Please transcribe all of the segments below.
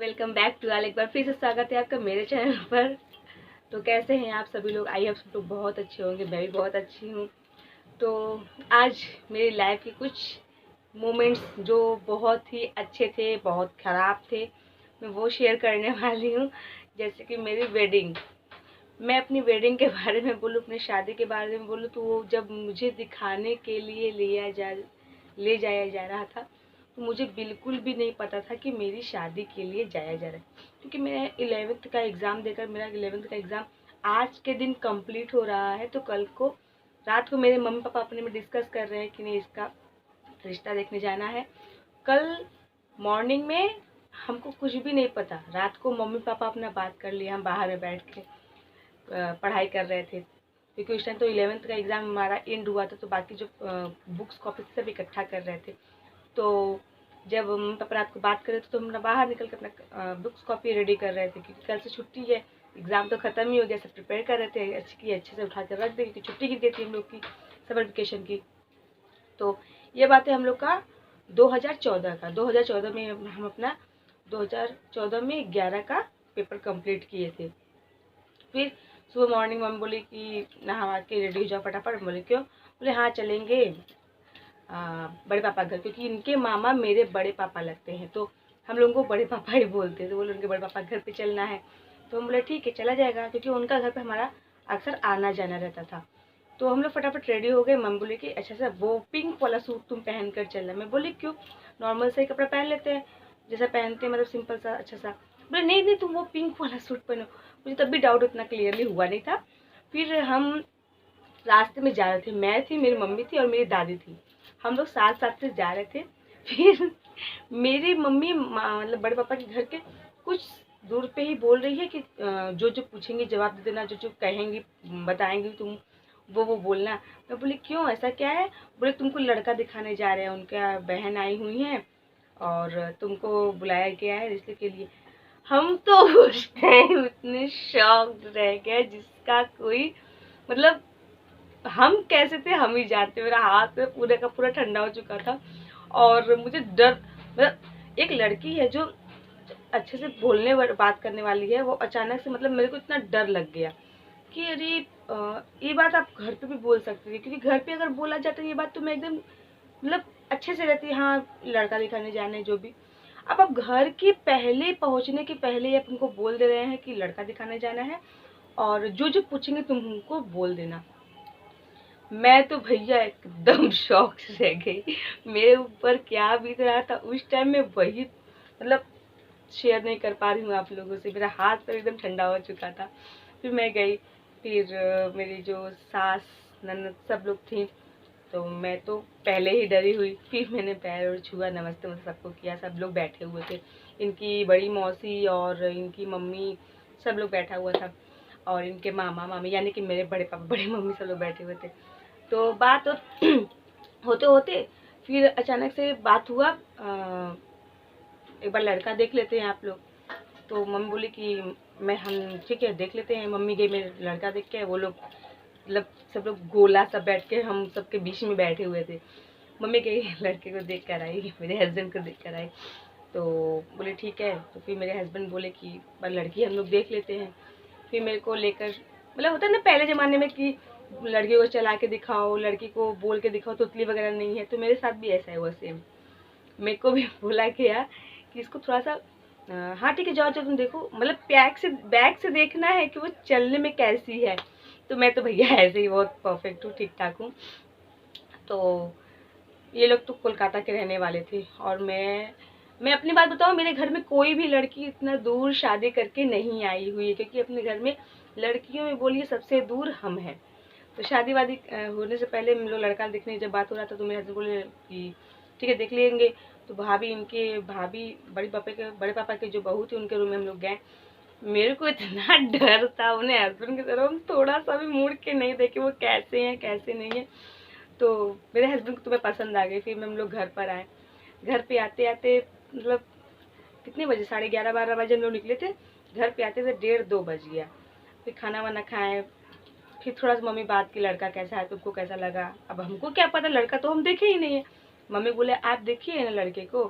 Welcome back to एक बार फिर से स्वागत है आपका मेरे चैनल पर। तो कैसे हैं आप सभी लोग? आई होप सब लोग बहुत अच्छे होंगे, मैं भी बहुत अच्छी हूँ। तो आज मेरी लाइफ के कुछ मोमेंट्स जो बहुत ही अच्छे थे, बहुत ख़राब थे, मैं वो शेयर करने वाली हूँ। जैसे कि मेरी वेडिंग, मैं अपनी वेडिंग के बारे में बोलूँ, अपनी शादी के बारे में बोलूँ, तो वो जब मुझे दिखाने के लिए ले जाया जा रहा था, तो मुझे बिल्कुल भी नहीं पता था कि मेरी शादी के लिए जाया जा रहा है। क्योंकि मैं 11th का एग्ज़ाम देकर, मेरा 11th का एग्ज़ाम आज के दिन कंप्लीट हो रहा है। तो कल को रात को मेरे मम्मी पापा अपने में डिस्कस कर रहे हैं कि नहीं, इसका रिश्ता देखने जाना है। कल मॉर्निंग में हमको कुछ भी नहीं पता, रात को मम्मी पापा अपना बात कर लिया, हम बाहर में बैठ के पढ़ाई कर रहे थे। क्योंकि उस टाइम तो 11th का एग्ज़ाम हमारा एंड हुआ था, तो बाकी जो बुक्स कॉपी सब इकट्ठा कर रहे थे। तो जब मम्मी पापा रात को बात कर रहे थे, तो हम बाहर निकल के अपना बुक्स कॉपी रेडी कर रहे थे, क्योंकि कल से छुट्टी है, एग्ज़ाम तो ख़त्म ही हो गया। सब प्रिपेयर कर रहे थे अच्छे से उठा कर रख दे, क्योंकि छुट्टी गिर गई थी हम लोग की, समर वेकेशन की। तो ये बात है हम लोग का 2014 में हम अपना 2014 में 11 का पेपर कंप्लीट किए थे। फिर सुबह मॉर्निंग मम्मी बोली कि नहा के रेडी हो जाओ फटाफट। बोले क्यों? बोले हाँ चलेंगे बड़े पापा घर, क्योंकि इनके मामा मेरे बड़े पापा लगते हैं, तो हम लोगों को बड़े पापा ही बोलते हैं। तो बोले उनके बड़े पापा घर पे चलना है। तो हम बोले ठीक है चला जाएगा, क्योंकि उनका घर पे हमारा अक्सर आना जाना रहता था। तो हम लोग फटाफट रेडी हो गए। मम्मी बोली कि अच्छा सा वो पिंक वाला सूट तुम पहन कर चलना। मैं बोली क्यों, नॉर्मल सा ही कपड़ा पहन लेते हैं, जैसा पहनते हैं, मतलब सिंपल सा अच्छा सा। बोले नहीं नहीं तुम वो पिंक वाला सूट पहनो। मुझे तब भी डाउट उतना क्लियरली हुआ नहीं था। फिर हम रास्ते में जा रहे थे, मैं थी, मेरी मम्मी थी और मेरी दादी थी, हम लोग साथ साथ से जा रहे थे। फिर मेरी मम्मी मतलब बड़े पापा के घर के कुछ दूर पे ही बोल रही है कि जो जो पूछेंगी जवाब दे देना, जो जो कहेंगी बताएंगी तुम वो बोलना। मैं बोली क्यों, ऐसा क्या है? बोले तुमको लड़का दिखाने जा रहे हैं, उनका बहन आई हुई है और तुमको बुलाया गया है रिश्ते के लिए। हम तो उस टाइम इतने शॉक्ड रह गए जिसका कोई मतलब, हम कैसे थे हम ही जानते। मेरा हाथ में पूरे का पूरा ठंडा हो चुका था और मुझे डर, मतलब एक लड़की है जो अच्छे से बोलने बात करने वाली है, वो अचानक से मतलब मेरे को इतना डर लग गया कि अरे ये बात आप घर पे भी बोल सकते थे, क्योंकि घर पे अगर बोला जाता ये बात तो मैं एकदम मतलब अच्छे से रहती, हाँ लड़का दिखाने जाने जो भी। अब आप घर के पहले पहुंचने के पहले ही आप उनको बोल दे रहे हैं कि लड़का दिखाने जाना है और जो जो पूछेंगे तुम उनको बोल देना। मैं तो भैया एकदम शॉक रह गई, मेरे ऊपर क्या बीत रहा था उस टाइम में वही मतलब शेयर नहीं कर पा रही हूँ आप लोगों से। मेरा हाथ पर एकदम ठंडा हो चुका था। फिर मैं गई, फिर मेरी जो सास ननद सब लोग थी, तो मैं तो पहले ही डरी हुई। फिर मैंने पैर और छुआ, नमस्ते नमस्ते सबको किया, सब लोग बैठे हुए थे, इनकी बड़ी मौसी और इनकी मम्मी सब लोग बैठा हुआ था, और इनके मामा मामी यानी कि मेरे बड़े पापा बड़ी मम्मी सब लोग बैठे हुए थे। तो बात होते होते फिर अचानक से बात हुआ, एक बार लड़का देख लेते हैं आप लोग। तो मम्मी बोली कि हम ठीक है देख लेते हैं। मम्मी गई मेरे लड़का देख के, वो लोग मतलब सब लोग गोला सब बैठ के हम सबके बीच में बैठे हुए थे। मम्मी गई लड़के को देख कर आई, मेरे हस्बैंड को देख कर आई। तो बोले ठीक है। तो फिर मेरे हस्बैंड बोले कि पर लड़की हम लोग देख लेते हैं। फिर मेरे को लेकर, मतलब होता है ना पहले ज़माने में कि लड़की को चला के दिखाओ, लड़की को बोल के दिखाओ, तुतली वगैरह नहीं है, तो मेरे साथ भी ऐसा है हुआ सेम। मेरे को भी बोला गया कि इसको थोड़ा सा हाँ ठीक है जाओ जब तुम देखो, मतलब बैक से देखना है कि वो चलने में कैसी है। तो मैं तो भैया ऐसे ही बहुत परफेक्ट हूँ, ठीक ठाक हूँ। तो ये लोग तो कोलकाता के रहने वाले थे और मैं अपनी बात बताऊँ, मेरे घर में कोई भी लड़की इतना दूर शादी करके नहीं आई हुई है, क्योंकि अपने घर में लड़कियों में बोलिए सबसे दूर हम हैं। तो शादी वादी होने से पहले हम लोग लड़का देखने जब बात हो रहा था, तो मेरे हस्बैंड बोले कि ठीक है देख लेंगे। तो भाभी बड़े पापा के जो बहू थे उनके रूम में हम लोग गए। मेरे को इतना डर था, उन्हें हस्बैंड की तरफ हम थोड़ा सा भी मुड़ के नहीं देखे वो कैसे हैं कैसे नहीं है। तो मेरे हस्बैंड को तो मैं पसंद आ गई। फिर हम लोग घर पर आए, घर पे आते आते मतलब कितने बजे, 11:30-12 बजे हम लोग निकले थे, घर पे आते थे 1:30-2 बज गया। फिर खाना वाना खाए, फिर थोड़ा सा मम्मी बात की लड़का कैसा है, तुमको कैसा लगा। अब हमको क्या पता, लड़का तो हम देखे ही नहीं है। मम्मी बोले आप देखिए ना लड़के को।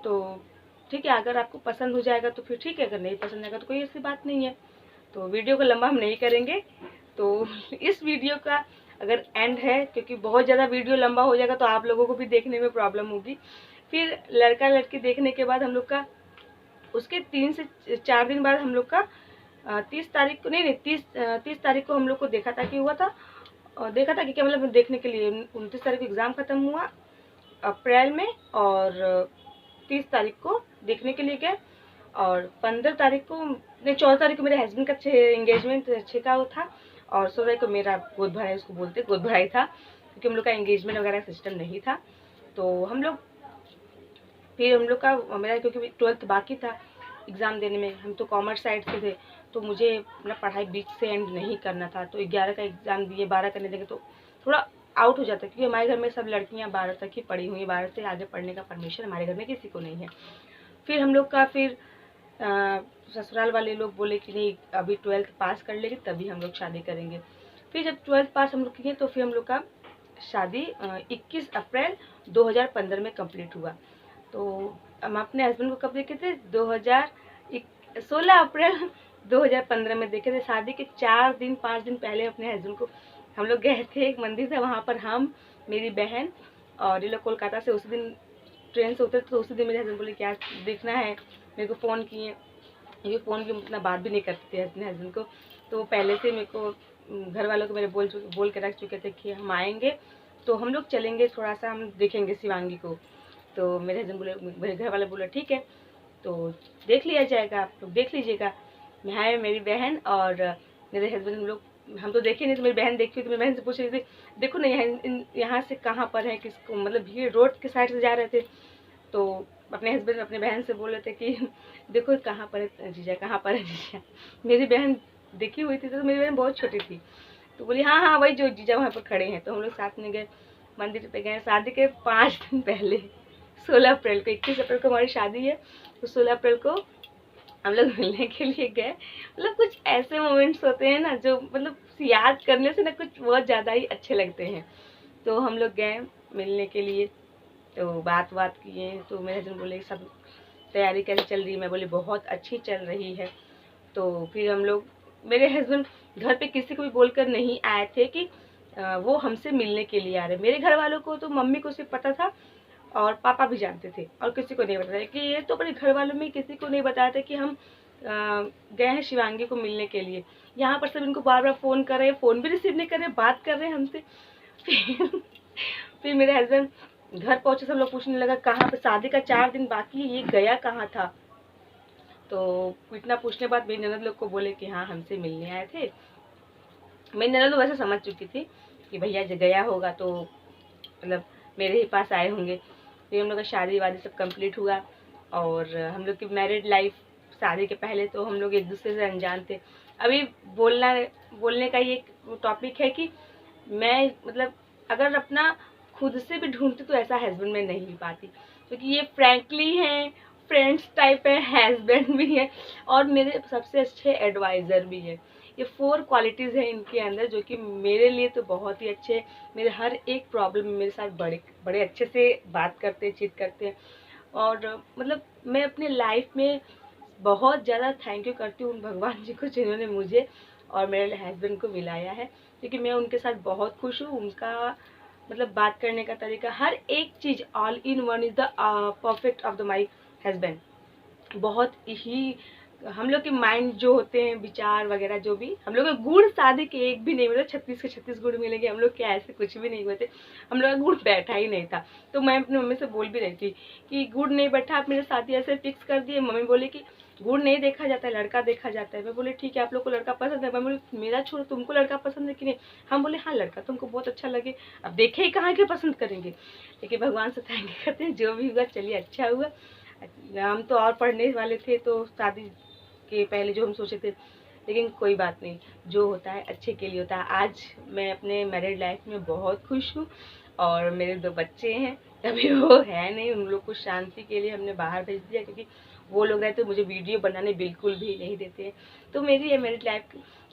तो ठीक है, अगर आपको पसंद हो जाएगा तो फिर ठीक है, अगर नहीं पसंद आएगा तो कोई ऐसी बात नहीं है। तो वीडियो को लंबा हम नहीं करेंगे। तो इस वीडियो का अगर एंड है, क्योंकि बहुत ज़्यादा वीडियो लंबा हो जाएगा तो आप लोगों को भी देखने में प्रॉब्लम होगी। फिर लड़का लड़की देखने के बाद हम लोग का उसके 3 से 4 दिन बाद हम लोग का 30 तारीख को नहीं 30 तारीख को हम लोग को देखा था कि हुआ था, देखा था कि क्या मतलब देखने के लिए 29 तारीख को एग्ज़ाम ख़त्म हुआ अप्रैल में, और 30 तारीख को देखने के लिए गए, और 15 तारीख को नहीं 14 तारीख को मेरे हस्बैंड का एंगेजमेंट 6 का वो था, और 16 को मेरा गोद भराई, उसको बोलते गोद भराई था, क्योंकि हम लोग का एंगेजमेंट वगैरह सिस्टम नहीं था। तो हम लोग फिर हम लोग का मेरा क्योंकि 12th बाकी था एग्ज़ाम देने में, हम तो कॉमर्स साइड से थे, तो मुझे अपना पढ़ाई बीच से एंड नहीं करना था। तो 11 का एग्ज़ाम दिए, 12 करने देंगे तो थोड़ा आउट हो जाता है, क्योंकि हमारे घर में सब लड़कियां 12 तक ही पढ़ी हुई हैं, 12 से आगे पढ़ने का परमिशन हमारे घर में किसी को नहीं है। फिर हम लोग का फिर ससुराल वाले लोग बोले कि नहीं अभी 12th पास कर लेगी तभी हम लोग शादी करेंगे। फिर जब 12th पास हम लोग किए तो फिर हम लोग का शादी 21 अप्रैल 2015 में कंप्लीट हुआ। तो हम अपने हस्बैंड को कब देखे थे 16 अप्रैल 2015 में देखे थे। शादी के 4 दिन 5 दिन पहले अपने हस्बैंड को हम लोग गए थे, एक मंदिर था वहाँ पर, हम मेरी बहन और ये लोग कोलकाता से उसी दिन ट्रेन से उतरे, तो उसी दिन मेरे हस्बैंड बोले क्या देखना है, मेरे को फ़ोन किए, ये फ़ोन की उतना बात भी नहीं करते थे अपने हस्बैंड को, तो पहले से मेरे को घर वालों को मेरे बोल के रख चुके थे कि हम आएंगे तो हम लोग चलेंगे, थोड़ा सा हम देखेंगे शिवांगी को। तो मेरे हस्बैंड बोले, मेरे घर वाले बोले ठीक है तो देख लिया जाएगा, आप लोग देख लीजिएगा। मैं मेरी बहन और मेरे हस्बैंड हम तो देखे नहीं, तो मेरी बहन देखी, तो मेरी बहन से पूछ रही थी देखो ना यहाँ से कहाँ पर है, किसको मतलब भीड़ रोड के साइड से जा रहे थे। तो अपने हस्बैंड अपने बहन से बोल रहे थे कि देखो कहाँ पर है जीजा, कहाँ पर है जीजा। मेरी बहन देखी हुई थी, तो मेरी बहन बहुत छोटी थी, तो बोली हाँ हाँ वही जो जीजा वहाँ पर खड़े हैं। तो हम लोग साथ में गए, मंदिर पे गए। शादी के 5 दिन पहले 16 अप्रैल को, 21 अप्रैल को हमारी शादी है, तो 16 अप्रैल को हम लोग मिलने के लिए गए। मतलब कुछ ऐसे मोमेंट्स होते हैं ना जो मतलब याद करने से ना कुछ बहुत ज़्यादा ही अच्छे लगते हैं। तो हम लोग गए मिलने के लिए, तो बात किए, तो मेरे हस्बैंड बोले सब तैयारी कैसे चल रही है, मैं बोली बहुत अच्छी चल रही है। तो फिर हम लोग, मेरे हस्बैंड घर पे किसी को भी बोलकर नहीं आए थे कि वो हमसे मिलने के लिए आ रहे। मेरे घर वालों को तो मम्मी को सिर्फ पता था और पापा भी जानते थे, और किसी को नहीं बताया कि ये तो अपने घर वालों में किसी को नहीं बताया था कि हम गए हैं शिवांगी को मिलने के लिए। यहाँ पर सब इनको बार बार फ़ोन कर रहे हैं, फ़ोन भी रिसीव नहीं कर रहे, बात कर रहे हैं हमसे। फिर मेरे हस्बैंड घर पहुँचे, सब लोग पूछने लगा कहाँ पर, शादी का 4 दिन बाकी, ये गया कहाँ था। तो इतना पूछने बाद मेरी ननद लोग को बोले कि हाँ हमसे मिलने आए थे। मेरी ननद वैसे समझ चुकी थी कि भैया गया होगा तो मतलब मेरे ही पास आए होंगे। फिर हम लोग का शादी वादी सब कंप्लीट हुआ, और हम लोग की मैरिड लाइफ, शादी के पहले तो हम लोग एक दूसरे से अनजान थे। अभी बोलने का ये टॉपिक है कि मैं मतलब अगर अपना खुद से भी ढूंढती तो ऐसा हस्बैंड मैं नहीं पाती, क्योंकि ये फ्रैंकली हैं, फ्रेंड्स टाइप है, हस्बैंड भी है और मेरे सबसे अच्छे एडवाइज़र भी है। ये 4 क्वालिटीज़ हैं इनके अंदर जो कि मेरे लिए तो बहुत ही अच्छे। मेरे हर एक प्रॉब्लम में मेरे साथ बड़े अच्छे से बात करते हैं, चिट करते हैं, और मतलब मैं अपने लाइफ में बहुत ज़्यादा थैंक यू करती हूँ उन भगवान जी को जिन्होंने मुझे और मेरे हस्बैंड को मिलाया है, क्योंकि मैं उनके साथ बहुत खुश हूँ। उनका मतलब बात करने का तरीका, हर एक चीज़ all in one is the perfect of the my husband. बहुत ही हम लोग के माइंड जो होते हैं, विचार वगैरह जो भी, हम लोग के गुण शादी के एक भी नहीं मिले, 36 के 36 गुण मिलेंगे, हम लोग के ऐसे कुछ भी नहीं हुए थे, हम लोग का गुण बैठा ही नहीं था। तो मैं अपनी मम्मी से बोल भी रही थी कि गुण नहीं बैठा, आप मेरे शादी ऐसे फिक्स कर दिए। मम्मी बोली कि गुण नहीं देखा जाता है, लड़का देखा जाता है। मैं बोले ठीक है, आप लोग को लड़का पसंद है। मैं बोली मेरा छोड़ो, तुमको लड़का पसंद है कि नहीं। हम बोले हाँ लड़का तुमको बहुत अच्छा लगे, अब देखे ही कहाँ के पसंद करेंगे। लेकिन भगवान से थैंक यू करते हैं, जो भी हुआ चलिए अच्छा हुआ। हम तो और पढ़ने वाले थे, तो शादी के पहले जो हम सोचे थे, लेकिन कोई बात नहीं, जो होता है अच्छे के लिए होता है। आज मैं अपने मैरिड लाइफ में बहुत खुश हूँ, और मेरे 2 बच्चे हैं, अभी वो है नहीं, उन लोग को शांति के लिए हमने बाहर भेज दिया, क्योंकि वो लोग रहते मुझे वीडियो बनाने बिल्कुल भी नहीं देते हैं। तो मेरी ये मेरी लाइफ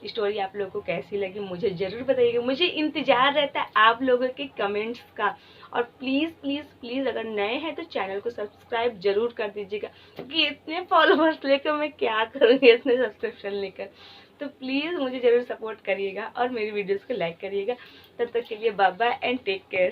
की स्टोरी आप लोगों को कैसी लगी मुझे ज़रूर बताइएगा। मुझे इंतज़ार रहता है आप लोगों के कमेंट्स का। और प्लीज़ प्लीज़ प्लीज़ अगर नए हैं तो चैनल को सब्सक्राइब जरूर कर दीजिएगा, क्योंकि इतने फॉलोअर्स लेकर मैं क्या करूँगी, इतने सब्सक्रिप्शन लेकर। तो प्लीज़ मुझे ज़रूर सपोर्ट करिएगा और मेरी वीडियोज़ को लाइक करिएगा। तब तक के लिए bye bye and take care.